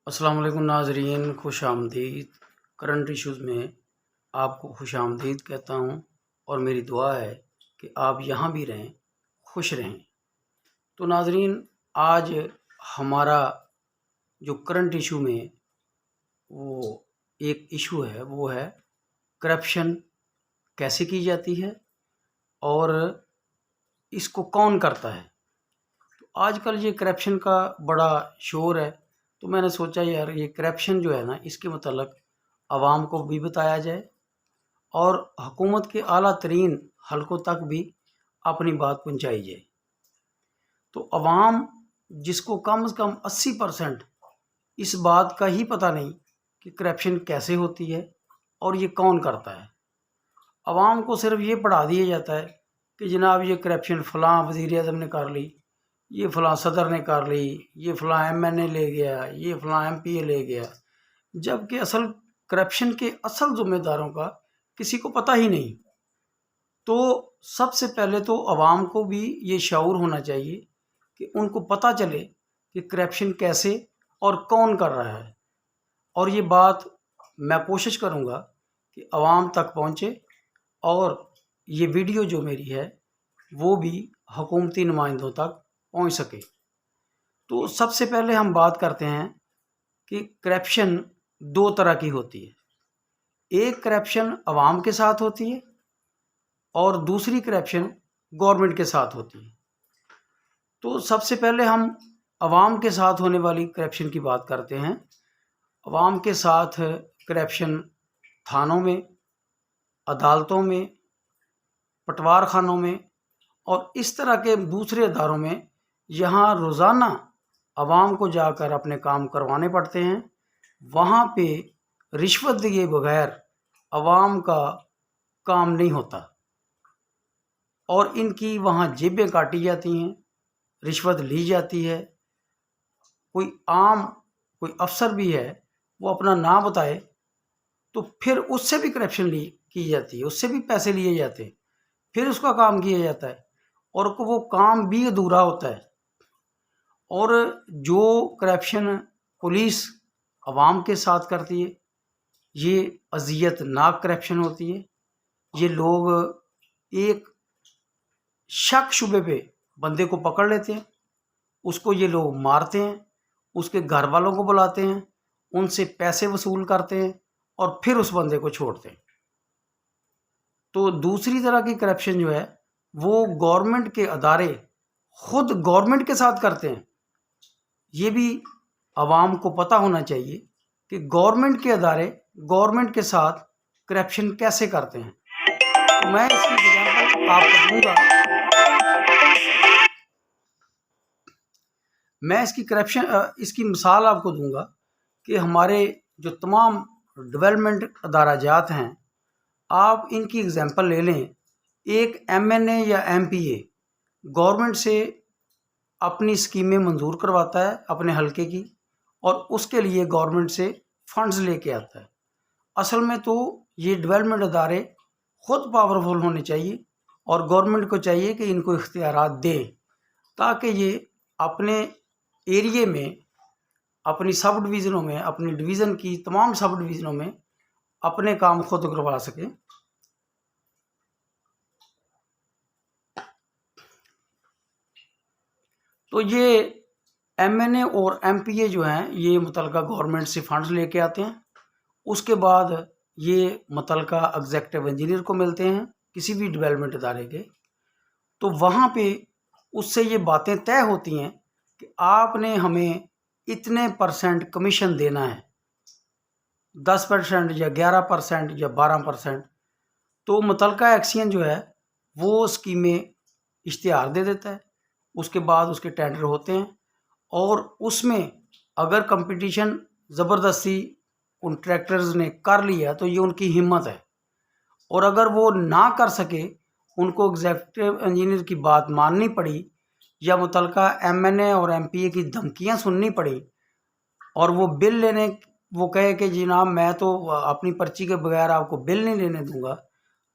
अस्सलाम वालेकुम नाज़रीन, खुश आमदीद। करंट इश्यूज़ में आपको खुश आमदीद कहता हूँ और मेरी दुआ है कि आप यहाँ भी रहें, खुश रहें। तो नाज़रीन, आज हमारा जो करंट इशू में वो एक इशू है, वो है करप्शन कैसे की जाती है और इसको कौन करता है। तो आजकल ये करप्शन का बड़ा शोर है, तो मैंने सोचा यार ये करप्शन जो है ना, इसके मतलब आवाम को भी बताया जाए और हुकूमत के आला तरीन हलकों तक भी अपनी बात पहुंचाई जाए। तो अवाम जिसको कम से कम 80% इस बात का ही पता नहीं कि करप्शन कैसे होती है और ये कौन करता है। अवाम को सिर्फ ये पढ़ा दिया जाता है कि जनाब ये करप्शन फ़लाँ वज़ीर आज़म ने कर ली, ये फ़लाँ सदर ने कर ली, ये फ़लाँ MNA ले गया, ये फ़लाँ MPA ले गया, जबकि असल करप्शन के असल ज़िम्मेदारों का किसी को पता ही नहीं। तो सबसे पहले तो अवाम को भी ये शऊर होना चाहिए कि उनको पता चले कि करप्शन कैसे और कौन कर रहा है, और ये बात मैं कोशिश करूँगा कि अवाम तक पहुँचे और ये वीडियो जो मेरी है वो भी हुकूमती नुमाइंदों तक पहुँच सके। तो सबसे पहले हम बात करते हैं कि करप्शन दो तरह की होती है। एक करप्शन अवाम के साथ होती है और दूसरी करप्शन गवर्नमेंट के साथ होती है। तो सबसे पहले हम अवाम के साथ होने वाली करप्शन की बात करते हैं। अवाम के साथ करप्शन थानों में, अदालतों में, पटवार खानों में और इस तरह के दूसरे अदारों में, यहाँ रोज़ाना अवाम को जाकर अपने काम करवाने पड़ते हैं। वहाँ पे रिश्वत दिए बगैर अवाम का काम नहीं होता और इनकी वहाँ जेबें काटी जाती हैं, रिश्वत ली जाती है। कोई अफसर भी है, वो अपना ना बताए तो फिर उससे भी करप्शन ली की जाती है, उससे भी पैसे लिए जाते हैं, फिर उसका काम किया जाता है और वो काम भी अधूरा होता है। और जो करप्शन पुलिस अवाम के साथ करती है, ये अज़ियतनाक करप्शन होती है। ये लोग एक शक शुबे पे बंदे को पकड़ लेते हैं, उसको ये लोग मारते हैं, उसके घर वालों को बुलाते हैं, उनसे पैसे वसूल करते हैं और फिर उस बंदे को छोड़ते हैं। तो दूसरी तरह की करप्शन जो है वो गवर्नमेंट के अदारे खुद गवर्नमेंट के साथ करते हैं। ये भी आवाम को पता होना चाहिए कि गवर्नमेंट के अदारे गवर्नमेंट के साथ करप्शन कैसे करते हैं। तो मैं इसकी एग्जाम्पल आपको दूंगा। मैं इसकी मिसाल आपको दूंगा कि हमारे जो तमाम डेवलपमेंट अदारा जात हैं, आप इनकी एग्जांपल ले लें। एक MNA या MPA गवर्नमेंट से अपनी स्कीमें मंजूर करवाता है अपने हलके की, और उसके लिए गवर्नमेंट से फंड्स लेके आता है। असल में तो ये डेवलपमेंट अदारे खुद पावरफुल होने चाहिए और गवर्नमेंट को चाहिए कि इनको इख्तियारात दे, ताकि ये अपने एरिए में, अपनी सब डिवीज़नों में, अपनी डिवीज़न की तमाम सब डिवीज़नों में अपने काम खुद करवा सकें। तो ये MNA और MPA जो हैं, ये मुतलका गवर्नमेंट से फंड्स लेके आते हैं। उसके बाद ये मुतलका एग्जीक्यूटिव इंजीनियर को मिलते हैं किसी भी डेवलपमेंट अदारे के। तो वहाँ पे उससे ये बातें तय होती हैं कि आपने हमें इतने % कमीशन देना है, 10% या 11% या 12%। तो मुतलका एक्सियन जो है वो स्कीमें इश्तिहार दे देता है। उसके बाद उसके टेंडर होते हैं और उसमें अगर कंपटीशन ज़बरदस्ती कॉन्ट्रैक्टर्स ने कर लिया तो ये उनकी हिम्मत है, और अगर वो ना कर सके, उनको एग्जीक्यूटिव इंजीनियर की बात माननी पड़ी या मुतलका MNA और MPA की धमकियां सुननी पड़ी और वो बिल लेने, वो कहे कि जनाब मैं तो अपनी पर्ची के बगैर आपको बिल नहीं लेने दूंगा,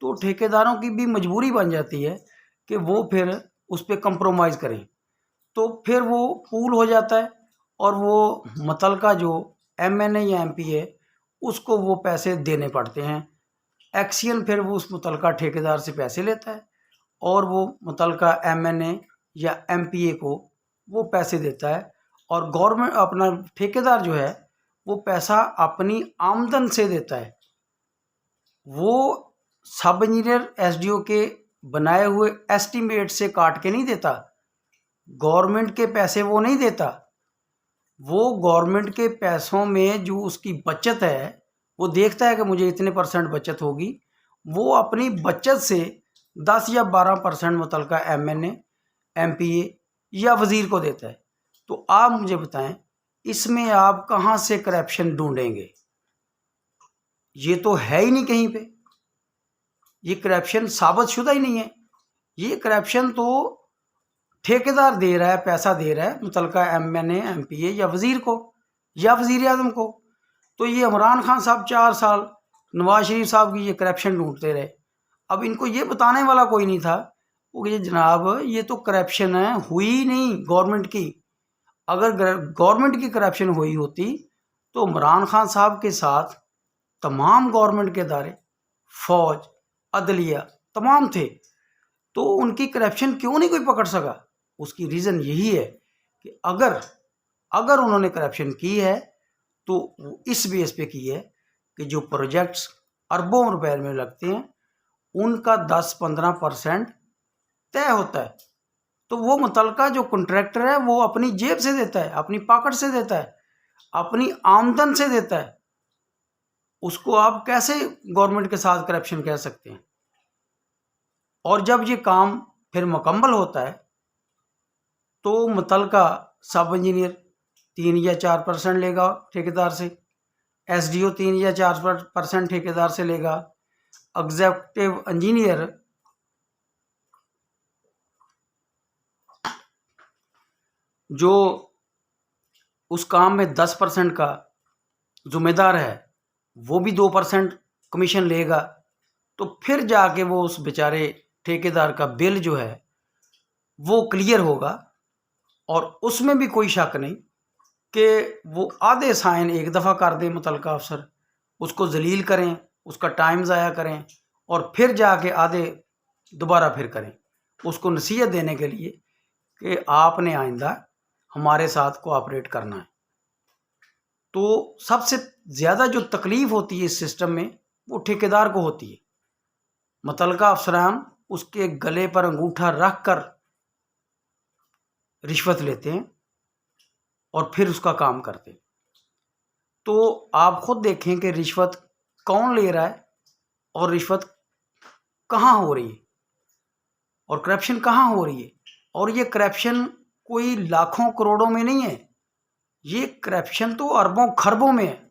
तो ठेकेदारों की भी मजबूरी बन जाती है कि वो फिर उस पर कंप्रोमाइज़ करें। तो फिर वो पूल हो जाता है और वो मुतलका जो MNA या MPA उसको वो पैसे देने पड़ते हैं। एक्सियन फिर वो उस मुतलका ठेकेदार से पैसे लेता है और वो मुतलका MNA या MPA को वो पैसे देता है, और गवर्नमेंट अपना ठेकेदार जो है वो पैसा अपनी आमदन से देता है। वो सब इंजीनियर SDO के बनाए हुए एस्टीमेट से काट के नहीं देता, गवर्नमेंट के पैसे वो नहीं देता। वो गवर्नमेंट के पैसों में जो उसकी बचत है वो देखता है कि मुझे इतने % बचत होगी, वो अपनी बचत से 10 या 12% मुतलका MNA MPA या वज़ीर को देता है। तो आप मुझे बताएं, इसमें आप कहाँ से करप्शन ढूंढेंगे? ये तो है ही नहीं कहीं पे, ये करप्शन साबित शुदा ही नहीं है। ये करप्शन तो ठेकेदार दे रहा है, पैसा दे रहा है मुतलका MNA MPA या वज़ीर को या वज़ीर आज़म को। तो ये इमरान खान साहब 4 साल, नवाज शरीफ साहब की ये करप्शन ढूंढते रहे। अब इनको ये बताने वाला कोई नहीं था वो कि जनाब ये तो करप्शन है, हुई नहीं गवर्नमेंट की। अगर गवर्नमेंट की करप्शन हुई होती तो इमरान खान साहब के साथ तमाम गवर्नमेंट के इदारे, फौज, अदलिया तमाम थे, तो उनकी करप्शन क्यों नहीं कोई पकड़ सका? उसकी रीज़न यही है कि अगर उन्होंने करप्शन की है तो वो इस बेस पे की है कि जो प्रोजेक्ट्स अरबों रुपए में लगते हैं उनका 10-15% तय होता है। तो वो मुतलका जो कॉन्ट्रैक्टर है वो अपनी जेब से देता है, अपनी पॉकेट से देता है, अपनी आमदन से देता है। उसको आप कैसे गवर्नमेंट के साथ करप्शन कह सकते हैं? और जब ये काम फिर मुकम्मल होता है तो मुतलका सब इंजीनियर 3 या 4% लेगा ठेकेदार से, SDO 3 या 4% ठेकेदार से लेगा, एग्जीक्यूटिव इंजीनियर जो उस काम में 10% का जिम्मेदार है वो भी 2% कमीशन लेगा। तो फिर जाके वो उस बेचारे ठेकेदार का बिल जो है वो क्लियर होगा, और उसमें भी कोई शक नहीं कि वो आधे साइन एक दफ़ा कर दें मुतलका अफसर, उसको जलील करें, उसका टाइम ज़ाया करें, और फिर जाके आधे दोबारा फिर करें उसको नसीहत देने के लिए कि आपने आइंदा हमारे साथ कोऑपरेट करना है। तो सबसे ज़्यादा जो तकलीफ़ होती है इस सिस्टम में वो ठेकेदार को होती है। मुतलका अफसरान उसके गले पर अंगूठा रख कर रिश्वत लेते हैं और फिर उसका काम करते हैं। तो आप खुद देखें कि रिश्वत कौन ले रहा है और रिश्वत कहाँ हो रही है और करप्शन कहाँ हो रही है। और ये करप्शन कोई लाखों करोड़ों में नहीं है, ये करप्शन तो अरबों खरबों में है।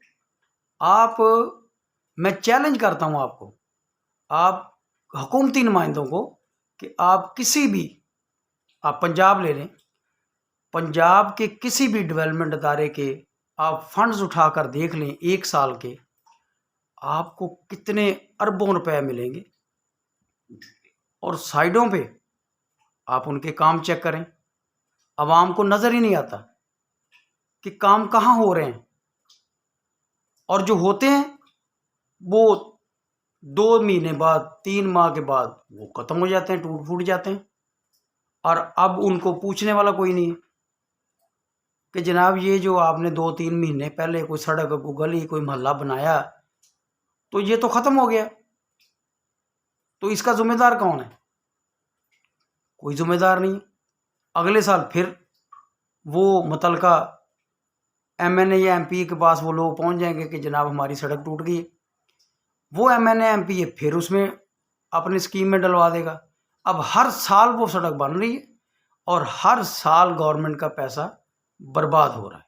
मैं चैलेंज करता हूँ आपको, आप हुकूमती नुमाइंदों को, कि आप किसी भी, आप पंजाब ले लें, पंजाब के किसी भी डेवलपमेंट अदारे के आप फंड्स उठाकर देख लें 1 साल के, आपको कितने अरबों रुपए मिलेंगे। और साइडों पे आप उनके काम चेक करें, आवाम को नज़र ही नहीं आता कि काम कहाँ हो रहे हैं, और जो होते हैं वो 2 महीने बाद, 3 माह के बाद वो ख़त्म हो जाते हैं, टूट फूट जाते हैं। और अब उनको पूछने वाला कोई नहीं है कि जनाब ये जो आपने 2-3 महीने पहले कोई सड़क, कोई गली, कोई मोहल्ला बनाया तो ये तो ख़त्म हो गया, तो इसका ज़िम्मेदार कौन है? कोई ज़िम्मेदार नहीं है। अगले साल फिर वो मुतलका MNA या MPA के पास वो लोग पहुंच जाएंगे कि जनाब हमारी सड़क टूट गई है। वो MNA MPA फिर उसमें अपनी स्कीम में डलवा देगा। अब हर साल वो सड़क बन रही है और हर साल गवर्नमेंट का पैसा बर्बाद हो रहा है।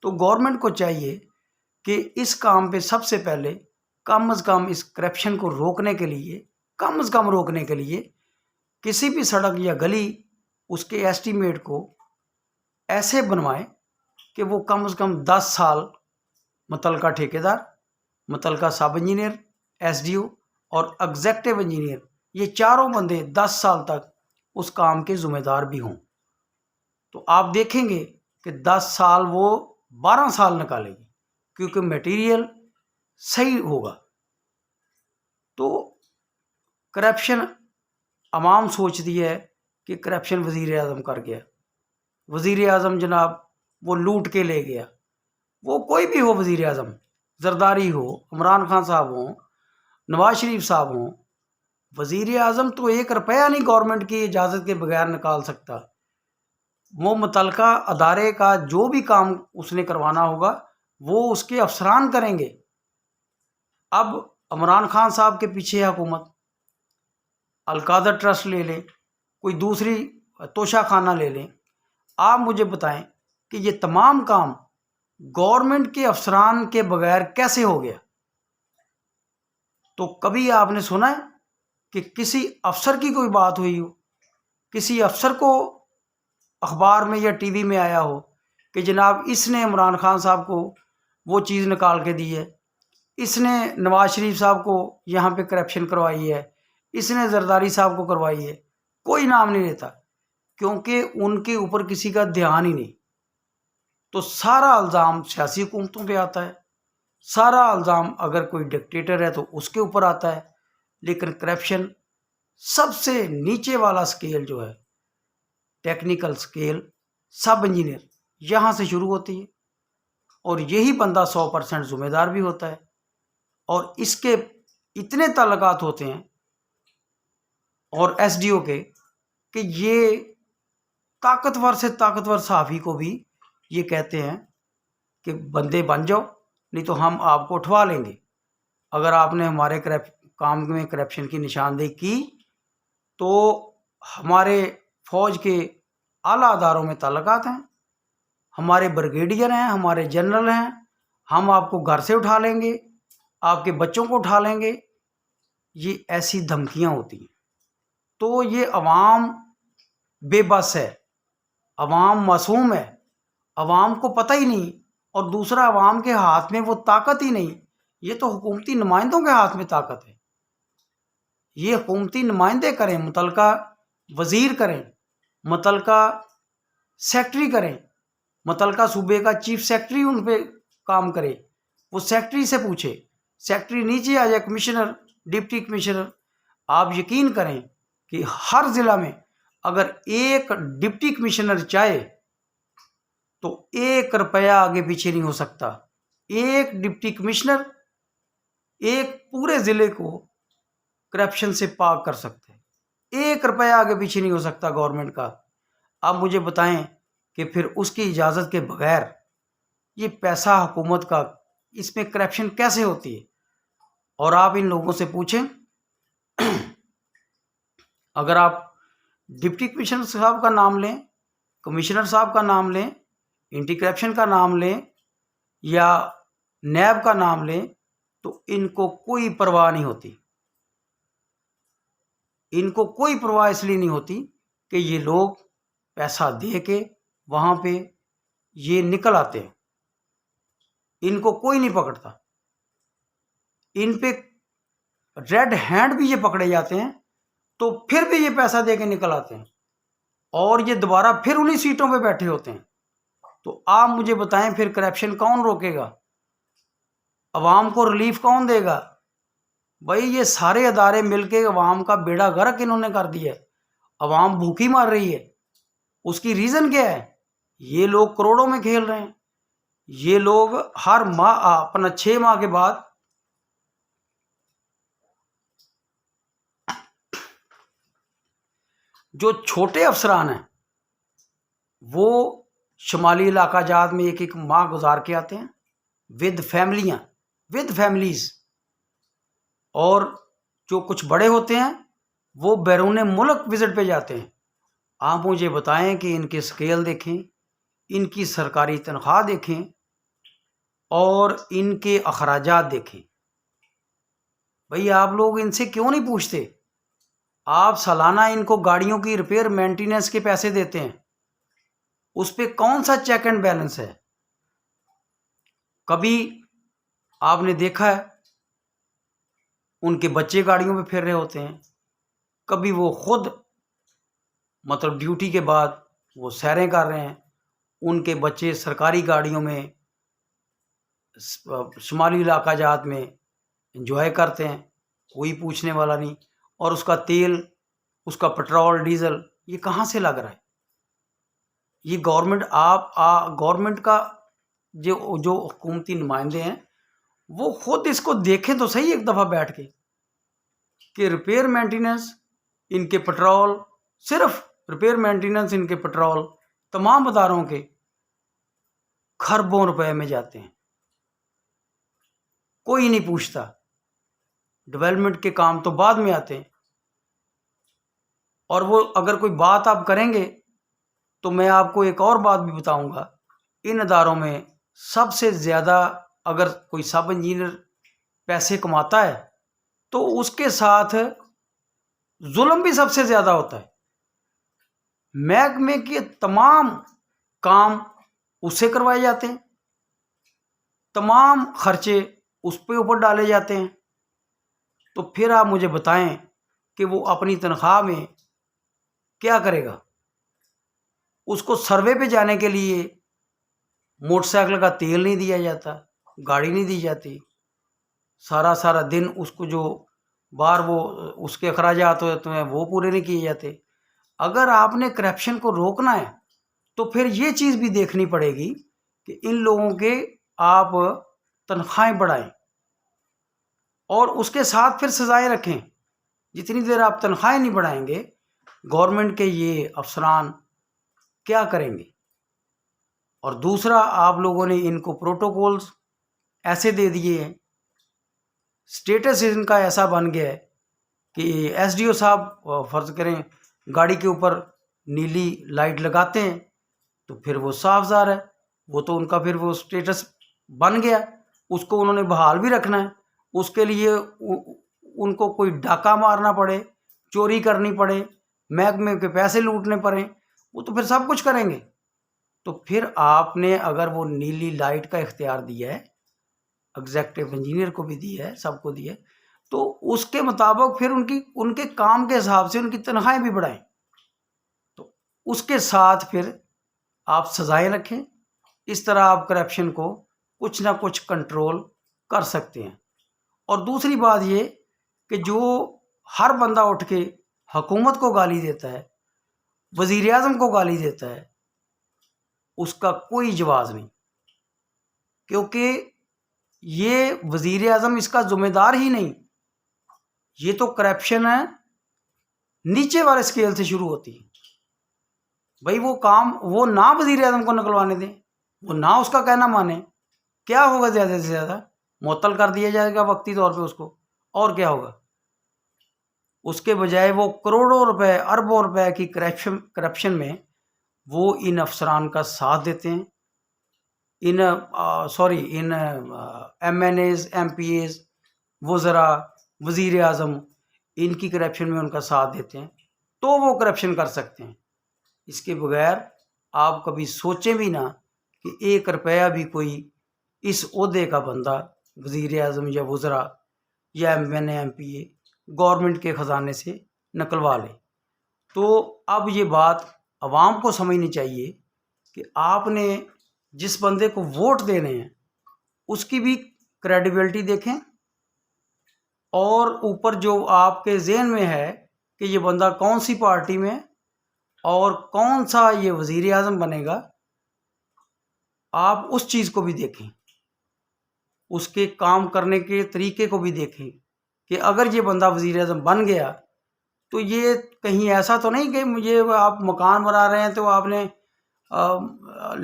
तो गवर्नमेंट को चाहिए कि इस काम पे सबसे पहले कम से कम इस करप्शन को रोकने के लिए, कम से कम रोकने के लिए किसी भी सड़क या गली उसके एस्टीमेट को ऐसे बनवाएं कि वो कम से कम 10 साल मुतलका ठेकेदार, मुतलका सब इंजीनियर, SDO और एग्जीक्यूटिव इंजीनियर, ये चारों बंदे 10 साल तक उस काम के ज़िम्मेदार भी हों। तो आप देखेंगे कि 10 साल वो 12 साल निकालेगी, क्योंकि मटेरियल सही होगा। तो करप्शन अवाम सोचती है कि करप्शन वज़ीर आज़म कर गया, वज़ीर आज़म जनाब वो लूट के ले गया। वो कोई भी हो, वज़ीर आज़म जरदारी हो, इमरान खान साहब हो, नवाज शरीफ साहब हो, वज़ीर आज़म तो 1 रुपया नहीं गवर्नमेंट की इजाज़त के बगैर निकाल सकता। वो मुतलका अदारे का जो भी काम उसने करवाना होगा वो उसके अफसरान करेंगे। अब इमरान खान साहब के पीछे हुकूमत, अलकादर ट्रस्ट ले लें, कोई दूसरी तोशा खाना ले लें, आप मुझे बताएं कि ये तमाम काम गवर्नमेंट के अफसरान के बगैर कैसे हो गया? तो कभी आपने सुना है कि किसी अफसर की कोई बात हुई हो, किसी अफसर को अखबार में या टीवी में आया हो कि जनाब इसने इमरान खान साहब को वो चीज़ निकाल के दी है, इसने नवाज शरीफ साहब को यहाँ पे करप्शन करवाई है, इसने जरदारी साहब को करवाई है? कोई नाम नहीं लेता, क्योंकि उनके ऊपर किसी का ध्यान ही नहीं। तो सारा इल्ज़ाम सियासी हुकूमतों पे आता है, सारा इल्ज़ाम अगर कोई डिक्टेटर है तो उसके ऊपर आता है। लेकिन करप्शन सबसे नीचे वाला स्केल जो है, टेक्निकल स्केल, सब इंजीनियर, यहाँ से शुरू होती है और यही बंदा 100% जिम्मेदार भी होता है। और इसके इतने ताल्लुकात होते हैं और एसडीओ के कि ये ताकतवर से ताकतवर सहाफ़ी को भी ये कहते हैं कि बंदे बन जाओ, नहीं तो हम आपको उठवा लेंगे। अगर आपने हमारे काम में करप्शन की निशानदेही की तो हमारे फ़ौज के आला अदारों में ताल्लुकात हैं, हमारे ब्रिगेडियर हैं, हमारे जनरल हैं, हम आपको घर से उठा लेंगे, आपके बच्चों को उठा लेंगे। ये ऐसी धमकियां होती हैं। तो ये अवाम बेबस है, अवाम मासूम है, अवाम को पता ही नहीं, और दूसरा अवाम के हाथ में वो ताकत ही नहीं। ये तो हुकूमती नुमाइंदों के हाथ में ताकत है। ये हुकूमती नुमाइंदे करें, मुतलका वज़ीर करें, मुतलका सेक्रेटरी करें, मुतलका सूबे का चीफ सेक्रेटरी उन पे काम करे, वो सेक्रेटरी से पूछे, सेक्रेटरी नीचे आ जाए, कमिश्नर, डिप्टी कमिश्नर। आप यकीन करें कि हर ज़िला में अगर एक डिप्टी कमिश्नर चाहे तो 1 रुपया आगे पीछे नहीं हो सकता। एक डिप्टी कमिश्नर एक पूरे ज़िले को करप्शन से पाक कर सकते हैं। 1 रुपया आगे पीछे नहीं हो सकता गवर्नमेंट का। आप मुझे बताएं कि फिर उसकी इजाज़त के बगैर ये पैसा हुकूमत का, इसमें करप्शन कैसे होती है? और आप इन लोगों से पूछें, अगर आप डिप्टी कमिश्नर साहब का नाम लें, कमिश्नर साहब का नाम लें, एंटी करप्शन का नाम लें या नैब का नाम लें, तो इनको कोई परवाह नहीं होती। इनको कोई परवाह इसलिए नहीं होती कि ये लोग पैसा दे के वहाँ पे ये निकल आते हैं, इनको कोई नहीं पकड़ता। इन पे रेड हैंड भी ये पकड़े जाते हैं तो फिर भी ये पैसा दे के निकल आते हैं और ये दोबारा फिर उन्हीं सीटों पे बैठे होते हैं। तो आप मुझे बताएं, फिर करप्शन कौन रोकेगा? अवाम को रिलीफ कौन देगा? भाई ये सारे अदारे मिलके अवाम का बेड़ा गर्क इन्होंने कर दिया है। अवाम भूखी मर रही है। उसकी रीज़न क्या है? ये लोग करोड़ों में खेल रहे हैं। ये लोग हर माह, अपना 6 माह के बाद जो छोटे अफसरान हैं वो शुमाली इलाका जात में 1-1 माह गुजार के आते हैं विद फैमिलीज़। और जो कुछ बड़े होते हैं वो बैरून मुल्क विज़िट पे जाते हैं। आप मुझे बताएं कि इनके स्केल देखें, इनकी सरकारी तनख्वाह देखें और इनके अखराजात देखें। भाई आप लोग इनसे क्यों नहीं पूछते? आप सालाना इनको गाड़ियों की रिपेयर मेंटेनेंस के पैसे देते हैं, उस पर कौन सा चेक एंड बैलेंस है? कभी आपने देखा है उनके बच्चे गाड़ियों में फिर रहे होते हैं, कभी वो खुद मतलब ड्यूटी के बाद वो सैरें कर रहे हैं, उनके बच्चे सरकारी गाड़ियों में शुमाली इलाका जात में एंजॉय करते हैं, कोई पूछने वाला नहीं। और उसका तेल, उसका पेट्रोल डीजल ये कहाँ से लग रहा है? ये गवर्नमेंट गवर्नमेंट का जो जो हुकूमती नुमाइंदे हैं वो खुद इसको देखें तो सही एक दफ़ा बैठ के कि रिपेयर मेंटेनेंस इनके पेट्रोल, सिर्फ रिपेयर मेंटेनेंस इनके पेट्रोल तमाम अदारों के खरबों रुपए में जाते हैं, कोई नहीं पूछता। डेवलपमेंट के काम तो बाद में आते हैं। और वो अगर कोई बात आप करेंगे तो मैं आपको एक और बात भी बताऊंगा, इन अदारों में सबसे ज़्यादा अगर कोई सब इंजीनियर पैसे कमाता है तो उसके साथ जुल्म भी सबसे ज़्यादा होता है। महकमे के तमाम काम उससे करवाए जाते हैं, तमाम खर्चे उस पे ऊपर डाले जाते हैं। तो फिर आप मुझे बताएं कि वो अपनी तनख्वाह में क्या करेगा? उसको सर्वे पे जाने के लिए मोटरसाइकिल का तेल नहीं दिया जाता, गाड़ी नहीं दी जाती, सारा सारा दिन उसको जो बाहर वो उसके अखराजात होते हैं वो पूरे नहीं किए जाते। अगर आपने करप्शन को रोकना है तो फिर ये चीज़ भी देखनी पड़ेगी कि इन लोगों के आप तनख्वाहें बढ़ाएं और उसके साथ फिर सजाएं रखें। जितनी देर आप तनख्वाहें नहीं बढ़ाएंगे, गवर्नमेंट के ये अफसरान क्या करेंगे? और दूसरा, आप लोगों ने इनको प्रोटोकॉल्स ऐसे दे दिए हैं, स्टेटस इनका ऐसा बन गया है कि एसडीओ साहब फर्ज करें गाड़ी के ऊपर नीली लाइट लगाते हैं तो फिर वो साफ ज़ाहिर है वो तो उनका फिर वो स्टेटस बन गया, उसको उन्होंने बहाल भी रखना है। उसके लिए उनको कोई डाका मारना पड़े, चोरी करनी पड़े, महकमे के पैसे लूटने पड़े, वो तो फिर सब कुछ करेंगे। तो फिर आपने अगर वो नीली लाइट का इख्तियार दिया है, एग्जीक्यूटिव इंजीनियर को भी दिया है, सबको दिया है, तो उसके मुताबिक फिर उनके काम के हिसाब से उनकी तनख्वाहें भी बढ़ाएं। तो उसके साथ फिर आप सजाएं रखें। इस तरह आप करप्शन को कुछ ना कुछ कंट्रोल कर सकते हैं। और दूसरी बात ये कि जो हर बंदा उठ के हुकूमत को गाली देता है, वज़ीर आज़म को गाली देता है, उसका कोई जवाब नहीं, क्योंकि ये वज़ीर आज़म इसका ज़िम्मेदार ही नहीं। ये तो करप्शन है नीचे वाले स्केल से शुरू होती है। भाई वो काम वो ना वज़ीर आज़म को निकलवाने दें, वो ना उसका कहना माने, क्या होगा? ज़्यादा से ज़्यादा मुअत्तल कर दिया जाएगा वक्ती तौर पे उसको, और क्या होगा? उसके बजाय वो करोड़ों रुपए, अरबों रुपए की करप्शन में वो इन अफसरान का साथ देते हैं। इन MNAs, MPAs, वज़रा, वज़ीर आज़म इनकी करप्शन में उनका साथ देते हैं तो वो करप्शन कर सकते हैं। इसके बगैर आप कभी सोचें भी ना कि 1 रुपया भी कोई इस ओहदे का बंदा, वज़ीर आज़म या वज़रा या MNA, MPA गवर्नमेंट के ख़जाने से निकलवा ले। तो अब ये बात आवाम को समझनी चाहिए कि आपने जिस बंदे को वोट देने हैं उसकी भी क्रेडिबिलिटी देखें, और ऊपर जो आपके ज़हन में है कि ये बंदा कौन सी पार्टी में और कौन सा ये वज़ीर आज़म बनेगा, आप उस चीज़ को भी देखें, उसके काम करने के तरीके को भी देखें कि अगर ये बंदा वज़ीर आज़म बन गया तो ये कहीं ऐसा तो नहीं कि मुझे आप मकान बना रहे हैं तो आपने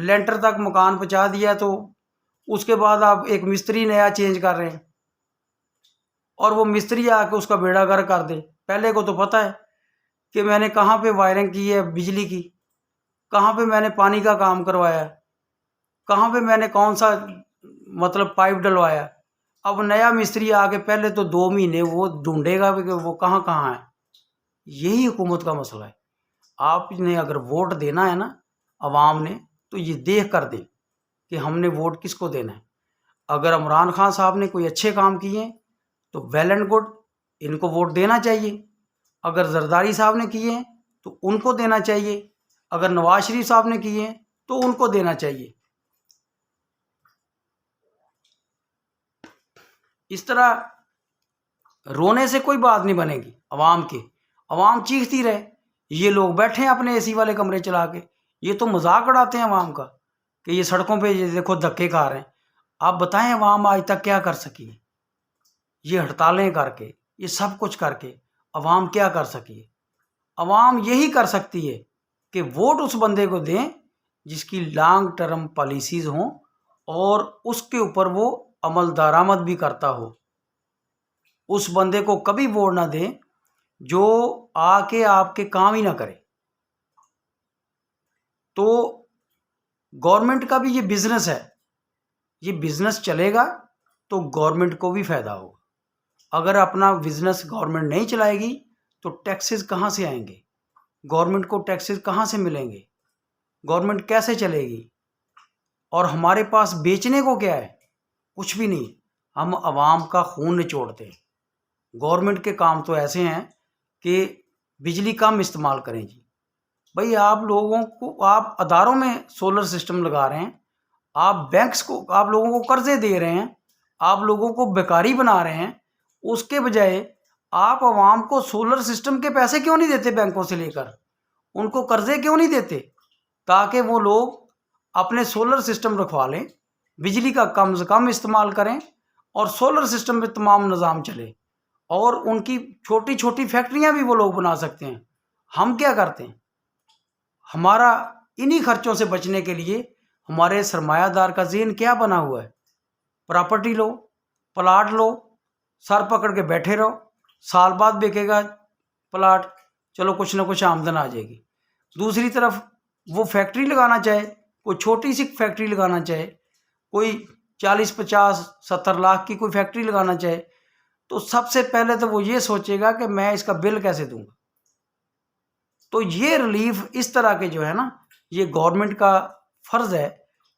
लेंटर तक मकान पहुंचा दिया तो उसके बाद आप एक मिस्त्री नया चेंज कर रहे हैं और वो मिस्त्री आके उसका बेड़ा गर्क कर दे। पहले को तो पता है कि मैंने कहाँ पे वायरिंग की है बिजली की, कहाँ पे मैंने पानी का काम करवाया, कहाँ पे मैंने कौन सा मतलब पाइप डलवाया। अब नया मिस्त्री आके पहले तो 2 महीने वो ढूंढेगा कि वो कहाँ कहाँ है। यही हुकूमत का मसला है। आपने अगर वोट देना है ना अवाम ने, तो ये देख कर दें कि हमने वोट किसको देना है। अगर इमरान खान साहब ने कोई अच्छे काम किए हैं तो वेल एंड गुड, इनको वोट देना चाहिए। अगर जरदारी साहब ने किए हैं तो उनको देना चाहिए। अगर नवाज शरीफ साहब ने किए हैं तो उनको देना चाहिए। इस तरह रोने से कोई बात नहीं बनेगी अवाम की। अवाम चीखती रहे, ये लोग बैठे हैं अपने एसी वाले कमरे चला के, ये तो मजाक उड़ाते हैं अवाम का कि ये सड़कों पे ये देखो धक्के खा रहे हैं। आप बताएं अवाम आज तक क्या कर सकी है? ये हड़तालें करके, ये सब कुछ करके अवाम क्या कर सकी है? अवाम यही कर सकती है कि वोट उस बंदे को दें जिसकी लॉन्ग टर्म पॉलिसीज़ हों और उसके ऊपर वो अमल दरामद भी करता हो। उस बंदे को कभी वोट ना दें जो आके आपके काम ही ना करे। तो गवर्नमेंट का भी ये बिजनेस है, ये बिजनेस चलेगा तो गवर्नमेंट को भी फायदा होगा। अगर अपना बिजनेस गवर्नमेंट नहीं चलाएगी तो टैक्सेस कहाँ से आएंगे? गवर्नमेंट को टैक्सेस कहाँ से मिलेंगे? गवर्नमेंट कैसे चलेगी? और हमारे पास बेचने को क्या है? कुछ भी नहीं। हम आवाम का खून निचोड़ते हैं। गवर्नमेंट के काम तो ऐसे हैं कि बिजली कम इस्तेमाल करें जी। भाई आप लोगों को, आप अदारों में सोलर सिस्टम लगा रहे हैं, आप बैंक्स को, आप लोगों को कर्जे दे रहे हैं, आप लोगों को बेकारी बना रहे हैं। उसके बजाय आप आवाम को सोलर सिस्टम के पैसे क्यों नहीं देते? बैंकों से लेकर उनको कर्जे क्यों नहीं देते ताकि वो लोग अपने सोलर सिस्टम रखवा लें, बिजली का कम से कम इस्तेमाल करें और सोलर सिस्टम पे तमाम निज़ाम चले और उनकी छोटी छोटी फैक्ट्रियां भी वो लोग बना सकते हैं। हम क्या करते हैं? हमारा इन्हीं खर्चों से बचने के लिए हमारे सरमायादार का ज़हन क्या बना हुआ है? प्रॉपर्टी लो, प्लाट लो, सर पकड़ के बैठे रहो, साल बाद बिकेगा प्लाट, चलो कुछ ना कुछ आमदन आ जाएगी। दूसरी तरफ वो फैक्ट्री लगाना चाहे, कोई छोटी सी फैक्ट्री लगाना चाहे, कोई 40, 50, 70 लाख की कोई फैक्ट्री लगाना चाहे, तो सबसे पहले तो वो ये सोचेगा कि मैं इसका बिल कैसे दूंगा। तो ये रिलीफ इस तरह के जो है ना, ये गवर्नमेंट का फर्ज है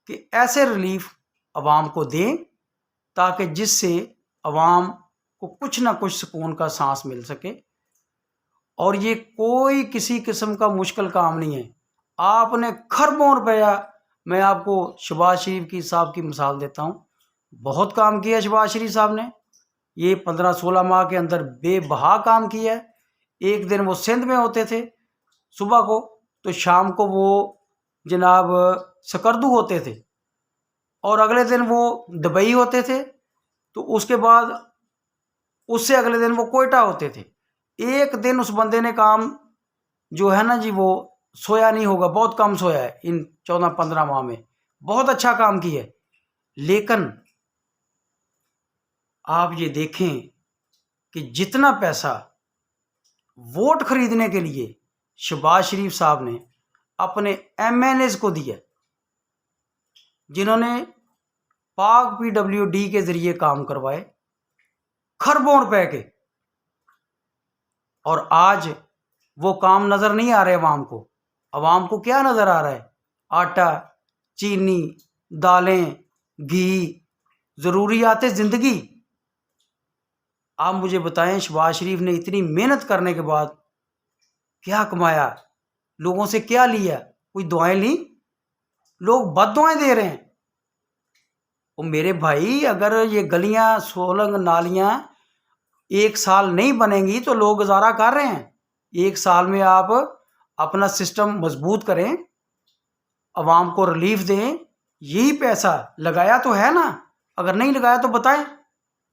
कि ऐसे रिलीफ अवाम को दें ताकि जिससे अवाम को कुछ ना कुछ सुकून का सांस मिल सके। और ये कोई किसी किस्म का मुश्किल काम नहीं है। आपने खरबों रुपया, मैं आपको शहबाज शरीफ की साहब की मिसाल देता हूँ, बहुत काम किया शहबाज शरीफ साहब ने। ये 15-16 माह के अंदर बेबहा काम किया है। एक दिन वो सिंध में होते थे सुबह को, तो शाम को वो जनाब सकरदू होते थे और अगले दिन वो दुबई होते थे, तो उसके बाद उससे अगले दिन वो कोयटा होते थे। एक दिन उस बंदे ने काम जो है ना जी, वो सोया नहीं होगा, बहुत कम सोया है इन 14-15 माह में, बहुत अच्छा काम किया है। लेकिन आप ये देखें कि जितना पैसा वोट खरीदने के लिए शहबाज शरीफ साहब ने अपने MNAs को दिया, जिन्होंने पाक PWD के जरिए काम करवाए खरबों रुपए के, और आज वो काम नजर नहीं आ रहे अवाम को। अवाम को क्या नजर आ रहा है? आटा, चीनी, दालें, घी, जरूरियात जिंदगी। आप मुझे बताएं, शहबाज शरीफ ने इतनी मेहनत करने के बाद क्या कमाया? लोगों से क्या लिया? कोई दुआएं ली? लोग बद्दुआएं दे रहे हैं। और मेरे भाई, अगर ये गलियां, सोलंग, नालियां 1 साल नहीं बनेंगी तो लोग गुजारा कर रहे हैं। 1 साल में आप अपना सिस्टम मजबूत करें, अवाम को रिलीफ दें। यही पैसा लगाया तो है ना? अगर नहीं लगाया तो बताएं,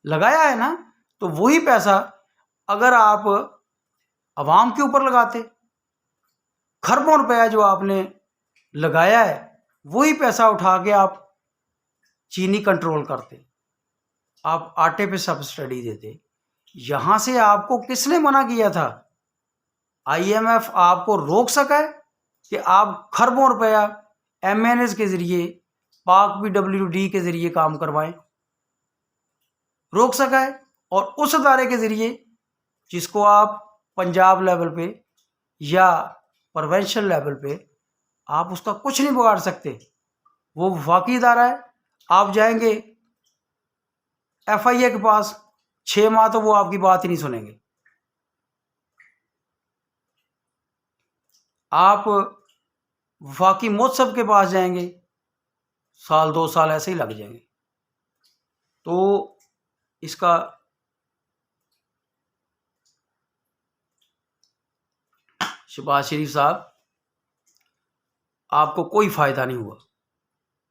लगाया है ना? तो वही पैसा अगर आप अवाम के ऊपर लगाते, खरबों रुपया जो आपने लगाया है, वही पैसा उठा के आप चीनी कंट्रोल करते, आप आटे पे सब्सिडी देते। यहां से आपको किसने मना किया था? IMF आपको रोक सका है कि आप खरबों रुपया MNAs के जरिए, पाक PWD के जरिए काम करवाएं? रोक सका है। और उस अदारे के जरिए जिसको आप पंजाब लेवल पे या प्रोविंशियल लेवल पे आप उसका कुछ नहीं बिगाड़ सकते, वो वफाकी इदारा है। आप जाएंगे FIA के पास, 6 माह तो वो आपकी बात ही नहीं सुनेंगे। आप वफाकी मोत्सब के पास जाएंगे, 1-2 साल ऐसे ही लग जाएंगे। तो इसका शहबाज शरीफ साहब, आपको कोई फ़ायदा नहीं हुआ।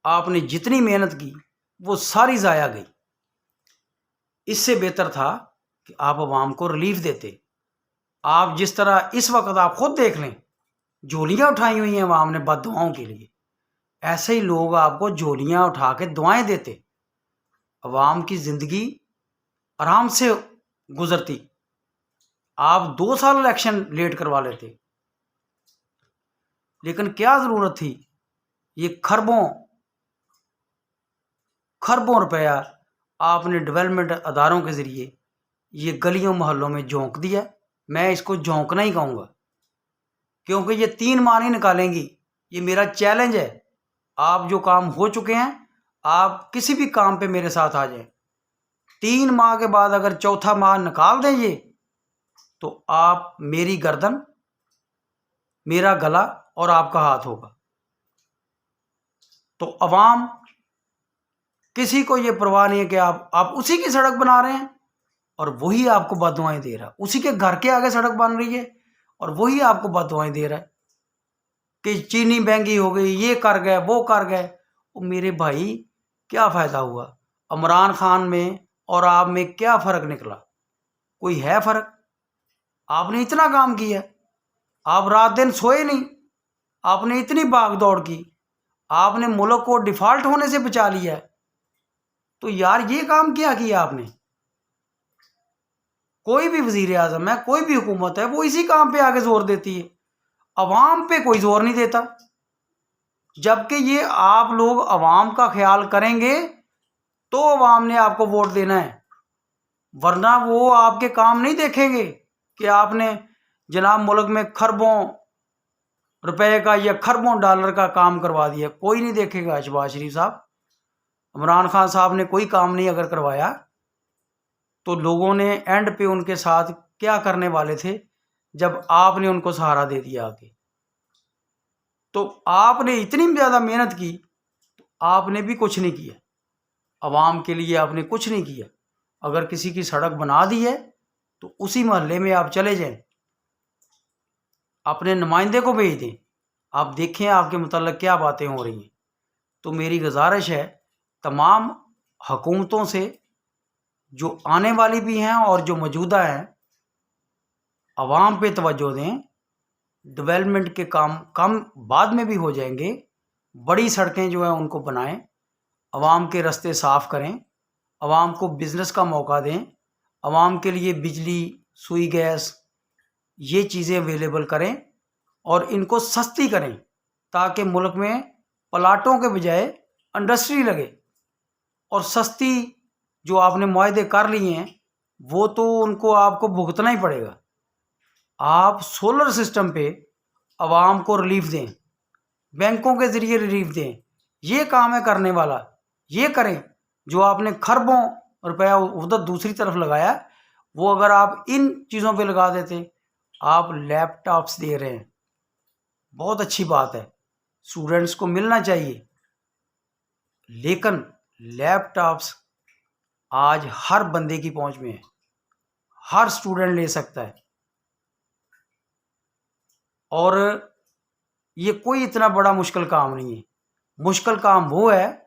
आपने जितनी मेहनत की वो सारी ज़ाया गई। इससे बेहतर था कि आप अवाम को रिलीफ देते। आप जिस तरह इस वक्त आप खुद देख लें, झोलियाँ उठाई हुई हैं अवाम ने बद्दुआओं के लिए, ऐसे ही लोग आपको झोलियाँ उठा के दुआएं देते। अवाम की ज़िंदगी आराम से गुजरती। आप 2 साल इलेक्शन लेट करवा लेते, लेकिन क्या ज़रूरत थी? ये खरबों खरबों रुपया आपने डेवलपमेंट अदारों के ज़रिए ये गलियों मोहल्लों में झोंक दिया। मैं इसको झोंकना ही कहूँगा, क्योंकि ये 3 माह नहीं निकालेंगी। ये मेरा चैलेंज है। आप जो काम हो चुके हैं, आप किसी भी काम पे मेरे साथ आ जाएं। 3 माह के बाद अगर चौथा माह निकाल दें ये, तो आप मेरी गर्दन, मेरा गला और आपका हाथ होगा। तो अवाम किसी को ये परवाह नहीं है कि आप उसी की सड़क बना रहे हैं और वही आपको बददुआएं दे रहा है। उसी के घर के आगे सड़क बन रही है और वही आपको बददुआएं दे रहा है कि चीनी महंगी हो गई, ये कर गए, वो कर गए। मेरे भाई, क्या फ़ायदा हुआ? इमरान खान में और आप में क्या फ़र्क निकला? कोई है फ़र्क? आपने इतना काम किया, आप रात दिन सोए नहीं, आपने इतनी भाग दौड़ की, आपने मुल्क को डिफ़ॉल्ट होने से बचा लिया। तो यार, ये काम क्या किया आपने? कोई भी वज़ीर आज़म है, कोई भी हुकूमत है, वो इसी काम पे आगे जोर देती है। अवाम पे कोई जोर नहीं देता। जबकि ये आप लोग अवाम का ख्याल करेंगे तो अवाम ने आपको वोट देना है, वरना वो आपके काम नहीं देखेंगे कि आपने जनाब मुल्क में खरबों रुपए का या खरबों डॉलर का काम करवा दिया। कोई नहीं देखेगा शहबाज शरीफ साहब। इमरान खान साहब ने कोई काम नहीं अगर करवाया, तो लोगों ने एंड पे उनके साथ क्या करने वाले थे जब आपने उनको सहारा दे दिया आगे? तो आपने इतनी ज़्यादा मेहनत की, तो आपने भी कुछ नहीं किया। अवाम के लिए आपने कुछ नहीं किया। अगर किसी की सड़क बना दी है तो उसी मोहल्ले में आप चले जाएं, अपने नुमाइंदे को भेज दें, आप देखें आपके मुतल्लिक़ क्या बातें हो रही हैं। तो मेरी गुजारिश है तमाम हुकूमतों से, जो आने वाली भी हैं और जो मौजूदा हैं, अवाम पे तवज्जो दें। डेवलपमेंट के काम कम बाद में भी हो जाएंगे। बड़ी सड़कें जो हैं उनको बनाएं, अवाम के रास्ते साफ़ करें, अवाम को बिज़नेस का मौका दें, अवाम के लिए बिजली, सुई गैस, ये चीज़ें अवेलेबल करें और इनको सस्ती करें, ताकि मुल्क में प्लाटों के बजाय इंडस्ट्री लगे। और सस्ती जो आपने मुआहदे कर लिए हैं, वो तो उनको आपको भुगतना ही पड़ेगा। आप सोलर सिस्टम पे अवाम को रिलीफ दें, बैंकों के ज़रिए रिलीफ दें। ये काम है करने वाला, ये करें। जो आपने खरबों रुपया उधर दूसरी तरफ लगाया, वो अगर आप इन चीज़ों पे लगा देते। आप लैपटॉप्स दे रहे हैं, बहुत अच्छी बात है, स्टूडेंट्स को मिलना चाहिए, लेकिन लैपटॉप्स आज हर बंदे की पहुंच में है, हर स्टूडेंट ले सकता है। और ये कोई इतना बड़ा मुश्किल काम नहीं है। मुश्किल काम वो है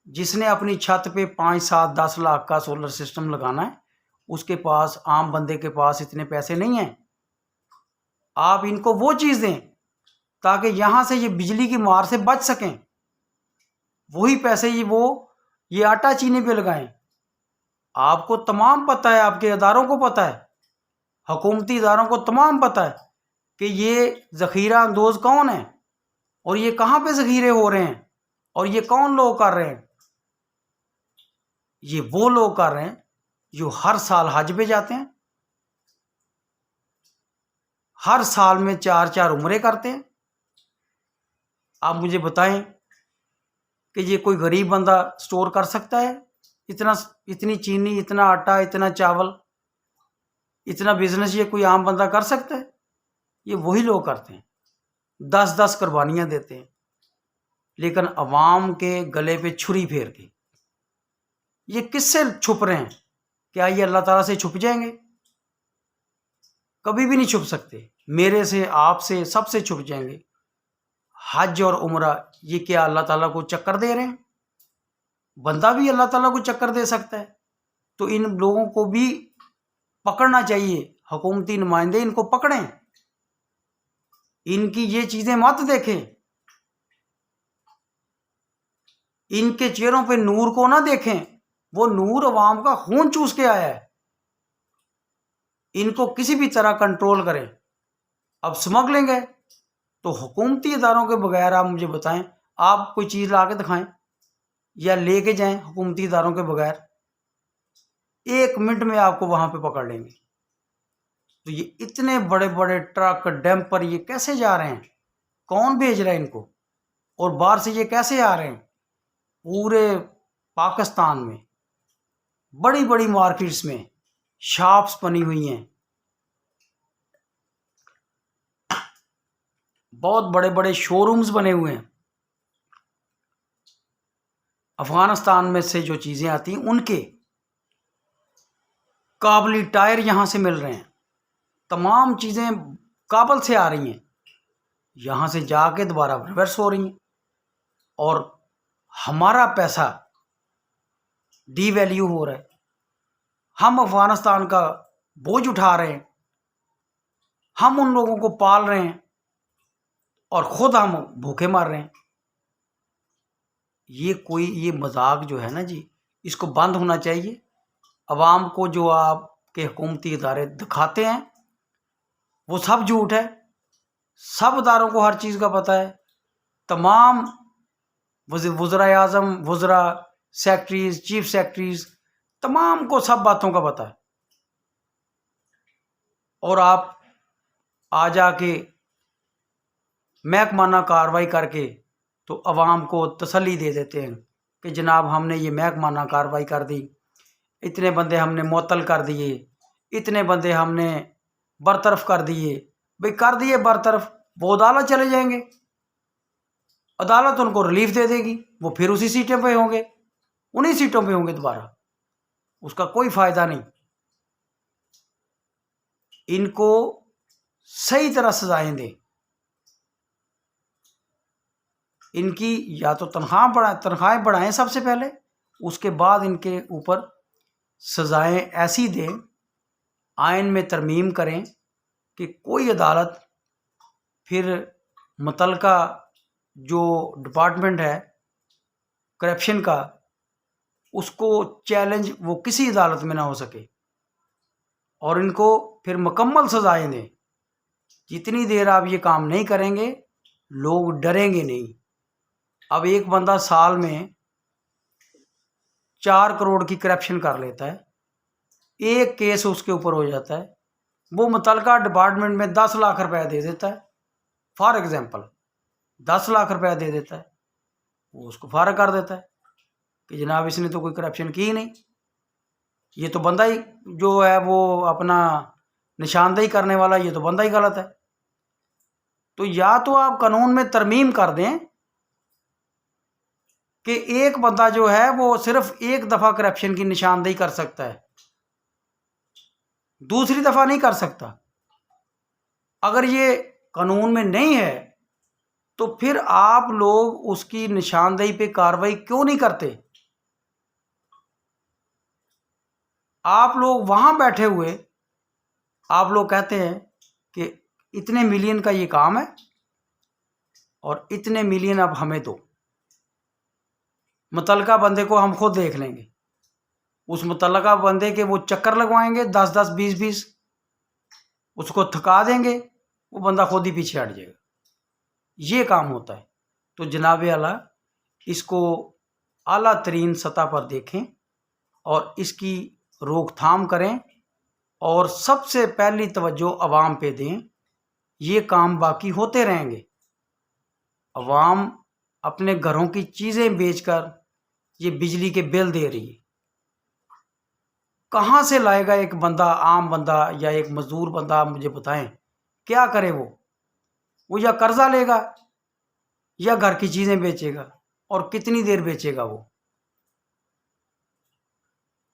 जिसने अपनी छत पे 5, 7, 10 लाख का सोलर सिस्टम लगाना है। उसके पास, आम बंदे के पास इतने पैसे नहीं हैं। आप इनको वो चीज़ दें ताकि यहाँ से ये बिजली की मार से बच सकें। वही पैसे ये आटा चीनी पे लगाएं। आपको तमाम पता है, आपके इदारों को पता है, हुकूमती इदारों को तमाम पता है कि ये ज़ख़ीरा अंदोज़ कौन है और ये कहाँ पे ज़ख़ीरे हो रहे हैं और ये कौन लोग कर रहे हैं। ये वो लोग कर रहे हैं जो हर साल हज पे जाते हैं, हर साल में 4-4 उम्रे करते हैं। आप मुझे बताएं कि ये कोई गरीब बंदा स्टोर कर सकता है इतनी चीनी, इतना आटा, इतना चावल, इतना बिजनेस? ये कोई आम बंदा कर सकता है? ये वही लोग करते हैं, 10-10 कुर्बानियाँ देते हैं, लेकिन अवाम के गले पे छुरी फेर के। ये किससे छुप रहे हैं? क्या ये अल्लाह ताला से छुप जाएंगे? कभी भी नहीं छुप सकते। मेरे से, आपसे, सबसे छुप जाएंगे। हज और उम्रा ये क्या अल्लाह ताला को चक्कर दे रहे हैं? बंदा भी अल्लाह ताला को चक्कर दे सकता है। तो इन लोगों को भी पकड़ना चाहिए। हुकूमती नुमाइंदे इनको पकड़ें, इनकी ये चीजें मत देखें, इनके चेहरों पे नूर को ना देखें। वो नूर अवाम का खून चूस के आया है। इनको किसी भी तरह कंट्रोल करें। अब स्मगलिंग है तो हुकूमती इदारों के बगैर आप मुझे बताएं, आप कोई चीज़ ला के दिखाएं या लेके जाएं हुकूमती इदारों के बगैर, 1 मिनट में आपको वहां पे पकड़ लेंगे। तो ये इतने बड़े बड़े ट्रक डैम्पर ये कैसे जा रहे हैं? कौन भेज रहा है इनको? और बाहर से ये कैसे आ रहे हैं? पूरे पाकिस्तान में बड़ी बड़ी मार्केट्स में शॉप्स बनी हुई हैं, बहुत बड़े बड़े शोरूम्स बने हुए हैं। अफगानिस्तान में से जो चीज़ें आती हैं उनके काबली टायर यहाँ से मिल रहे हैं। तमाम चीज़ें काबल से आ रही हैं, यहाँ से जाके दोबारा रिवर्स हो रही हैं। और हमारा पैसा डीवैल्यू हो रहा है। हम अफगानिस्तान का बोझ उठा रहे हैं, हम उन लोगों को पाल रहे हैं और ख़ुद हम भूखे मर रहे हैं। ये मजाक जो है ना जी, इसको बंद होना चाहिए। अवाम को जो आपके हुकूमती इदारे दिखाते हैं वो सब झूठ है। सब इदारों को हर चीज़ का पता है। तमाम वज़राए आज़म, वज़रा, सेक्रेटरीज, चीफ सेक्रेटरीज, तमाम को सब बातों का पता है। और आप आ जाके महकमाना कार्रवाई करके तो अवाम को तसल्ली दे देते हैं कि जनाब हमने ये महकमाना कार्रवाई कर दी, इतने बंदे हमने मुअत्तल कर दिए, इतने बंदे हमने बरतरफ कर दिए। भाई कर दिए बरतरफ, वो अदालत चले जाएंगे, अदालत उनको रिलीफ दे देगी, वो फिर उसी सीटों पे होंगे, उन्हीं सीटों पे होंगे दोबारा। उसका कोई फ़ायदा नहीं। इनको सही तरह सजाएं दें। इनकी या तो तनख्वाहें बढ़ाएं सबसे पहले, उसके बाद इनके ऊपर सजाएं ऐसी दें, आइन में तरमीम करें कि कोई अदालत फिर मुतलका जो डिपार्टमेंट है करप्शन का, उसको चैलेंज वो किसी अदालत में ना हो सके। और इनको फिर मुकम्मल सजाएं दें। जितनी देर आप ये काम नहीं करेंगे लोग डरेंगे नहीं। अब एक बंदा साल में 4 करोड़ की करप्शन कर लेता है, एक केस उसके ऊपर हो जाता है, वो मुतलका डिपार्टमेंट में 10 लाख रुपया दे देता है। फॉर एग्जांपल 10 लाख रुपया दे देता है, वो उसको फारग कर देता है कि जनाब इसने तो कोई करप्शन की ही नहीं, ये तो बंदा ही जो है वो अपना निशानदेही करने वाला, ये तो बंदा ही गलत है। तो या तो आप कानून में तरमीम कर दें कि एक बंदा जो है वो सिर्फ एक दफ़ा करप्शन की निशानदेही कर सकता है, दूसरी दफ़ा नहीं कर सकता। अगर ये कानून में नहीं है तो फिर आप लोग उसकी निशानदेही पे कार्रवाई क्यों नहीं करते? आप लोग वहां बैठे हुए आप लोग कहते हैं कि इतने मिलियन का ये काम है और इतने मिलियन अब हमें दो, मुतलका बंदे को हम खुद देख लेंगे। उस मुतलका बंदे के वो चक्कर लगवाएंगे 10-10, 20-20, उसको थका देंगे, वो बंदा खुद ही पीछे हट जाएगा। ये काम होता है। तो जनाब आला इसको आला तरीन सतह पर देखें और इसकी रोकथाम करें और सबसे पहली तवज्जो अवाम पे दें। ये काम बाकी होते रहेंगे। अवाम अपने घरों की चीज़ें बेचकर ये बिजली के बिल दे रही है। कहाँ से लाएगा एक बंदा, आम बंदा या एक मजदूर बंदा? आप मुझे बताएं क्या करे वो या कर्जा लेगा या घर की चीज़ें बेचेगा, और कितनी देर बेचेगा वो?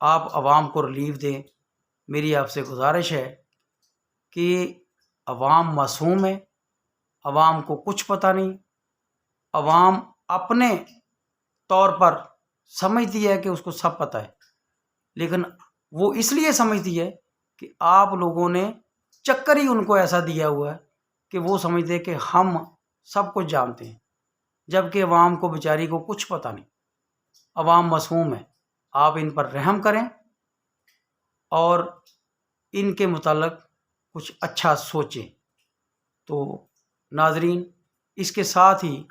आप आवाम को रिलीफ दें। मेरी आपसे गुजारिश है कि आवाम मासूम है, आवाम को कुछ पता नहीं, आवाम अपने तौर पर समझती है कि उसको सब पता है, लेकिन वो इसलिए समझती है कि आप लोगों ने चक्कर ही उनको ऐसा दिया हुआ है कि वो समझते हैं कि हम सब कुछ जानते हैं, जबकि अवाम को बेचारी को कुछ पता नहीं। अवाम मासूम है, आप इन पर रहम करें और इनके मुताल्लिक़ कुछ अच्छा सोचें। तो नाज़रीन, इसके साथ ही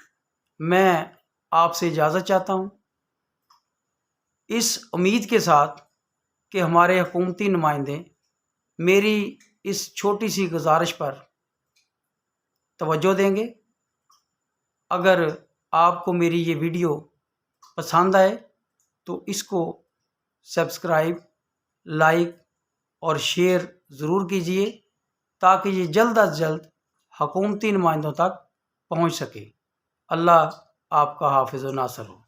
मैं आपसे इजाज़त चाहता हूँ, इस उम्मीद के साथ कि हमारे हुकूमती नुमाइंदे मेरी इस छोटी सी गुजारिश पर तवज्जो देंगे। अगर आपको मेरी ये वीडियो पसंद आए तो इसको सब्सक्राइब, लाइक और शेयर ज़रूर कीजिए, ताकि ये जल्द अज जल्द हुकूमती नुमाइंदों तक पहुँच सके। अल्लाह आपका हाफ़िज़ व नासर हो।